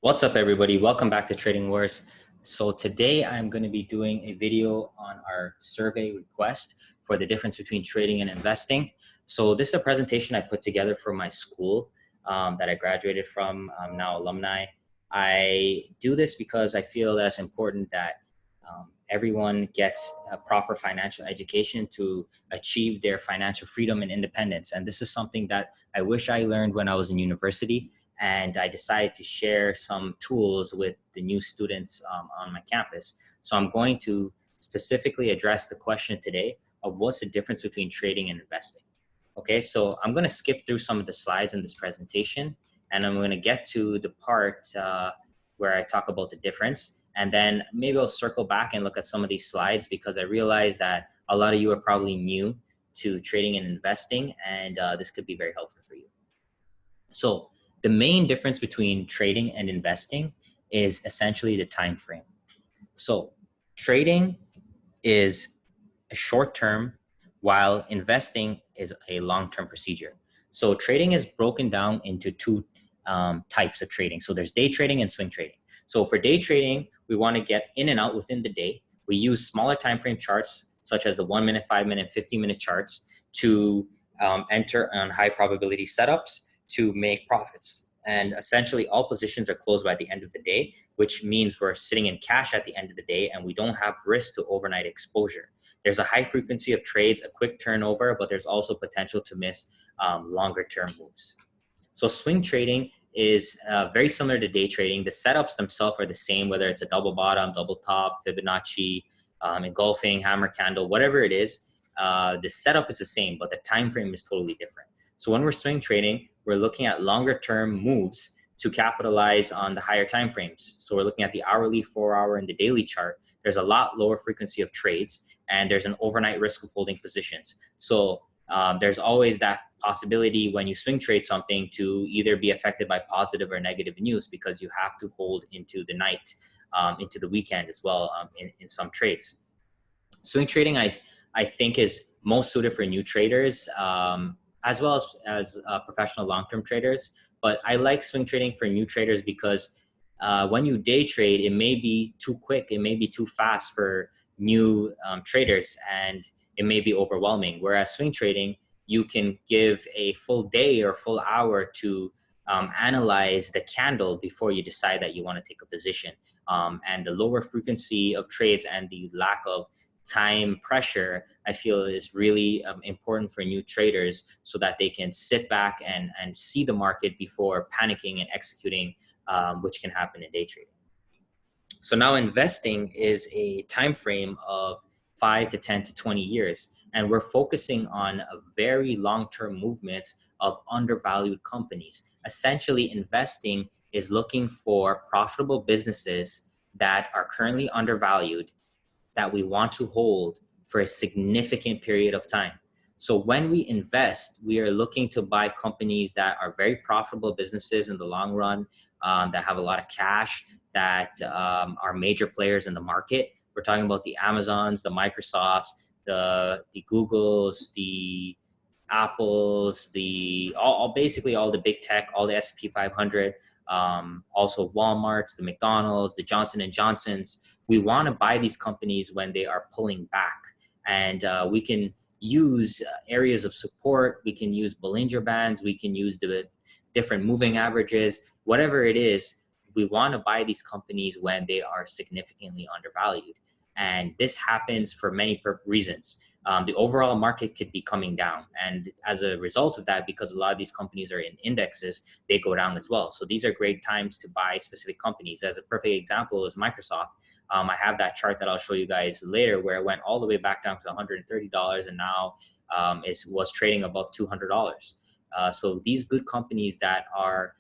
What's up, everybody? Welcome back to Trading Wars. So today I'm going to be doing a video on our survey request for the difference between trading and investing. So this is a presentation I put together for my school that I graduated from, now alumni. I do this because I feel that's important that everyone gets a proper financial education to achieve their financial freedom and independence. And this is something that I wish I learned when I was in university, and I decided to share some tools with the new students on my campus. So I'm going to specifically address the question today of what's the difference between trading and investing. Okay, so I'm going to skip through some of the slides in this presentation, and I'm going to get to the part where I talk about the difference. And then maybe I'll circle back and look at some of these slides because I realize that a lot of you are probably new to trading and investing, and this could be very helpful for you. So the main difference between trading and investing is essentially the time frame. So trading is a short term, while investing is a long-term procedure. So trading is broken down into two types of trading. So there's day trading and swing trading. So for day trading, we want to get in and out within the day. We use smaller time frame charts, such as the 1 minute, 5 minute, 15-minute charts to enter on high probability setups to make profits. And essentially all positions are closed by the end of the day, which means we're sitting in cash at the end of the day and we don't have risk to overnight exposure. There's a high frequency of trades, a quick turnover, but there's also potential to miss longer term moves. So swing trading is very similar to day trading. The setups themselves are the same, whether it's a double bottom, double top, Fibonacci, engulfing, hammer candle, whatever it is. The setup is the same, but the time frame is totally different. So when we're swing trading, we're looking at longer term moves to capitalize on the higher time frames. So we're looking at the hourly, 4-hour, and the daily chart. There's a lot lower frequency of trades, and there's an overnight risk of holding positions. So there's always that possibility when you swing trade something to either be affected by positive or negative news, because you have to hold into the night, into the weekend as well, in some trades. Swing trading, I think, is most suited for new traders, as well as professional long-term traders. But I like swing trading for new traders because when you day trade, it may be too quick, it may be too fast for new traders, and it may be overwhelming. Whereas swing trading, you can give a full day or full hour to analyze the candle before you decide that you want to take a position. And the lower frequency of trades and the lack of time pressure, I feel, is really important for new traders so that they can sit back and see the market before panicking and executing, which can happen in day trading. So now investing is a time frame of 5 to 10 to 20 years. And we're focusing on a very long-term movements of undervalued companies. Essentially, investing is looking for profitable businesses that are currently undervalued, that we want to hold for a significant period of time. So when we invest, we are looking to buy companies that are very profitable businesses in the long run, that have a lot of cash, that are major players in the market. We're talking about the Amazons, the Microsofts, the Googles, the Apples, basically all the big tech, all the S&P 500, also Walmarts, the McDonald's, the Johnson and Johnsons. We want to buy these companies when they are pulling back, and we can use areas of support. We can use Bollinger Bands. We can use the different moving averages, whatever it is. We want to buy these companies when they are significantly undervalued. And this happens for many reasons. The overall market could be coming down. And as a result of that, because a lot of these companies are in indexes, they go down as well. So these are great times to buy specific companies. As a perfect example is Microsoft. I have that chart that I'll show you guys later, where it went all the way back down to $130 and now was trading above $200. So these good companies that are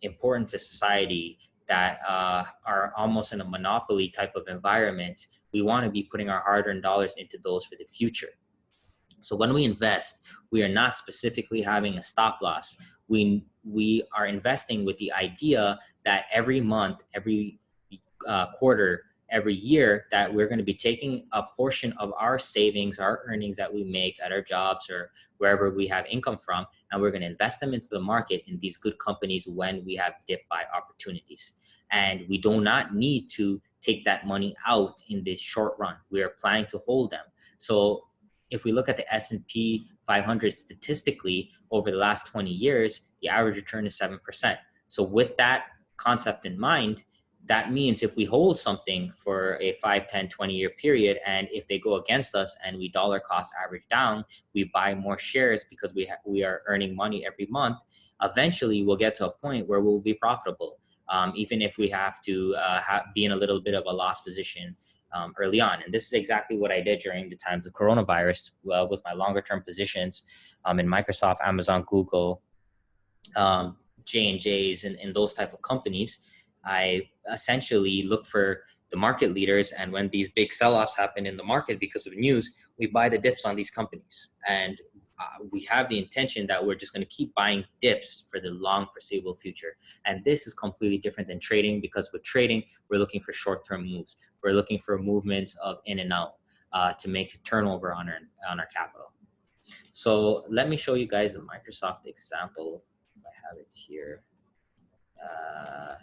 important to society, that are almost in a monopoly type of environment, we want to be putting our hard-earned dollars into those for the future. So when we invest, we are not specifically having a stop loss. We are investing with the idea that every month, every quarter, every year that we're going to be taking a portion of our savings, our earnings that we make at our jobs or wherever we have income from, and we're going to invest them into the market in these good companies when we have dip buy opportunities. And we do not need to take that money out in the short run. We are planning to hold them. So if we look at the S&P 500 statistically over the last 20 years, the average return is 7%. So with that concept in mind, that means if we hold something for a 5, 10, 20-year period, and if they go against us and we dollar cost average down, we buy more shares because we are earning money every month, eventually we'll get to a point where we'll be profitable, even if we have to be in a little bit of a loss position early on. And this is exactly what I did during the times of coronavirus with my longer term positions in Microsoft, Amazon, Google, J&J's and those type of companies. I essentially look for the market leaders, and when these big sell-offs happen in the market because of news, we buy the dips on these companies. And we have the intention that we're just going to keep buying dips for the long foreseeable future. And this is completely different than trading, because with trading, we're looking for short-term moves. We're looking for movements of in and out to make a turnover on our capital. So let me show you guys the Microsoft example. I have it here.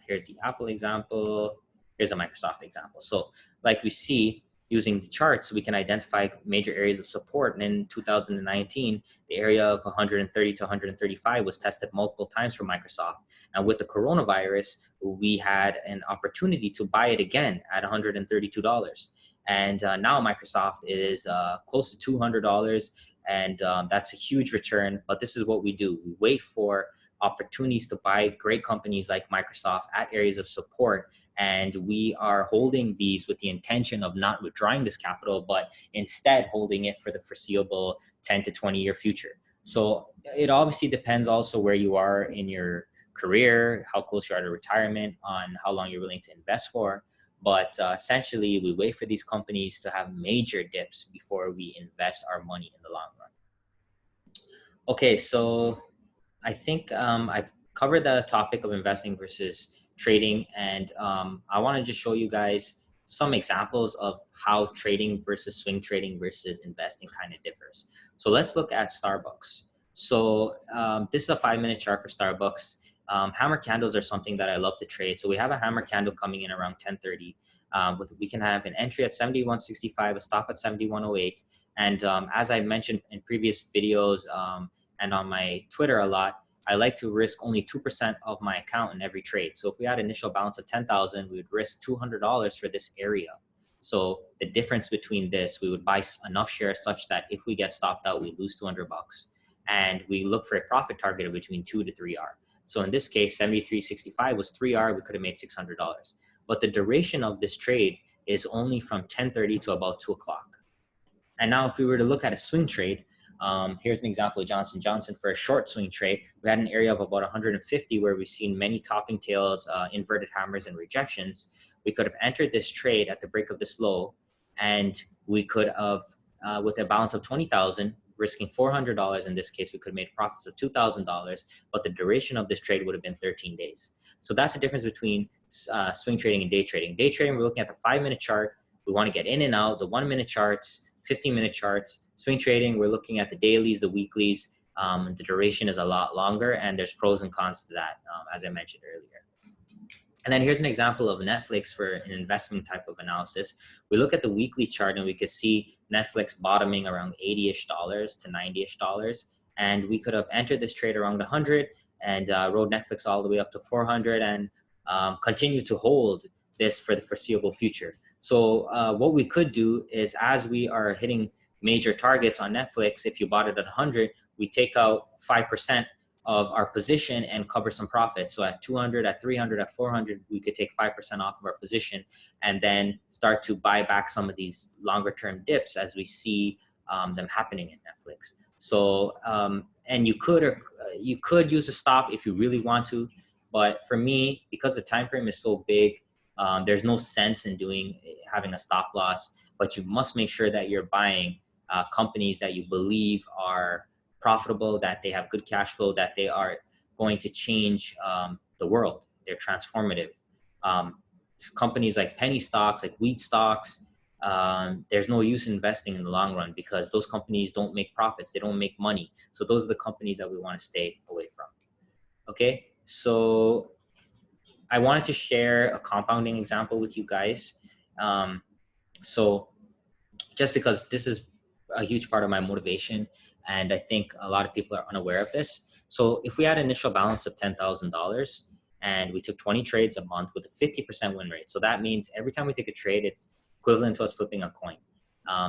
Here's the Apple example. Here's a Microsoft example. So like we see, using the charts, we can identify major areas of support. And in 2019, the area of 130 to 135 was tested multiple times for Microsoft. And with the coronavirus, we had an opportunity to buy it again at $132. And now Microsoft is close to $200. And that's a huge return. But this is what we do. We wait for opportunities to buy great companies like Microsoft at areas of support. And we are holding these with the intention of not withdrawing this capital, but instead holding it for the foreseeable 10 to 20-year future. So it obviously depends also where you are in your career, how close you are to retirement, on how long you're willing to invest for. But essentially, we wait for these companies to have major dips before we invest our money in the long run. Okay, so I think I've covered the topic of investing versus trading, and I want to just show you guys some examples of how trading versus swing trading versus investing kind of differs. So let's look at Starbucks. So this is a 5-minute chart for Starbucks. Hammer candles are something that I love to trade. So we have a hammer candle coming in around 10:30. We can have an entry at 71.65, a stop at 71.08. And as I mentioned in previous videos, and on my Twitter a lot, I like to risk only 2% of my account in every trade. So if we had initial balance of 10,000, we would risk $200 for this area. So the difference between this, we would buy enough shares such that if we get stopped out, we lose $200. And we look for a profit target of between 2 to 3R. So in this case, 73.65 was 3R, we could have made $600. But the duration of this trade is only from 10:30 to about 2 o'clock. And now if we were to look at a swing trade, here's an example of Johnson & Johnson for a short swing trade. We had an area of about 150 where we've seen many topping tails, inverted hammers, and rejections. We could have entered this trade at the break of this low, and we could have, with a balance of 20,000, risking $400 in this case, we could have made profits of $2,000, but the duration of this trade would have been 13 days. So that's the difference between swing trading and day trading. Day trading, we're looking at the 5-minute chart. We want to get in and out, the 1-minute charts, 15-minute charts. Swing trading, we're looking at the dailies, the weeklies. The duration is a lot longer, and there's pros and cons to that, as I mentioned earlier. And then here's an example of Netflix for an investment type of analysis. We look at the weekly chart, and we could see Netflix bottoming around $80-ish to $90-ish. And we could have entered this trade around 100 and rode Netflix all the way up to 400 and continue to hold this for the foreseeable future. So what we could do is, as we are hitting major targets on Netflix, if you bought it at 100, we take out 5% of our position and cover some profit. So at 200, at 300, at 400, we could take 5% off of our position and then start to buy back some of these longer term dips as we see them happening in Netflix. So, and you could use a stop if you really want to, but for me, because the time frame is so big, there's no sense in having a stop loss, but you must make sure that you're buying companies that you believe are profitable, that they have good cash flow, that they are going to change the world. They're transformative. companies like penny stocks, like wheat stocks, there's no use investing in the long run because those companies don't make profits. They don't make money. So those are the companies that we want to stay away from. Okay, so I wanted to share a compounding example with you guys. Um, so just because this is a huge part of my motivation, and I think a lot of people are unaware of this. So if we had an initial balance of $10,000 and we took 20 trades a month with a 50% win rate, so that means every time we take a trade, it's equivalent to us flipping a coin.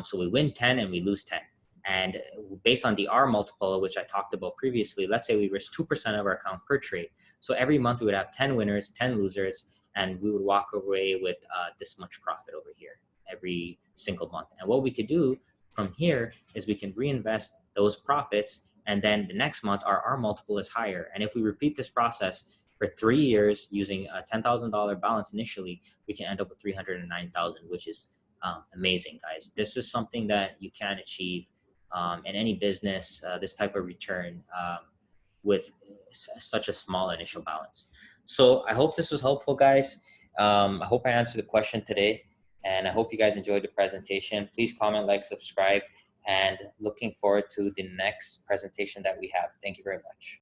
So we win 10 and we lose 10. And based on the R multiple, which I talked about previously, let's say we risk 2% of our account per trade. So every month we would have 10 winners, 10 losers, and we would walk away with this much profit over here every single month. And what we could do from here is we can reinvest those profits, and then the next month our R multiple is higher. And if we repeat this process for 3 years using a $10,000 balance initially, we can end up with 309,000, which is amazing, guys. This is something that you can achieve in any business, this type of return with such a small initial balance. So I hope this was helpful, guys. I hope I answered the question today, and I hope you guys enjoyed the presentation. Please comment, like, subscribe, and looking forward to the next presentation that we have. Thank you very much.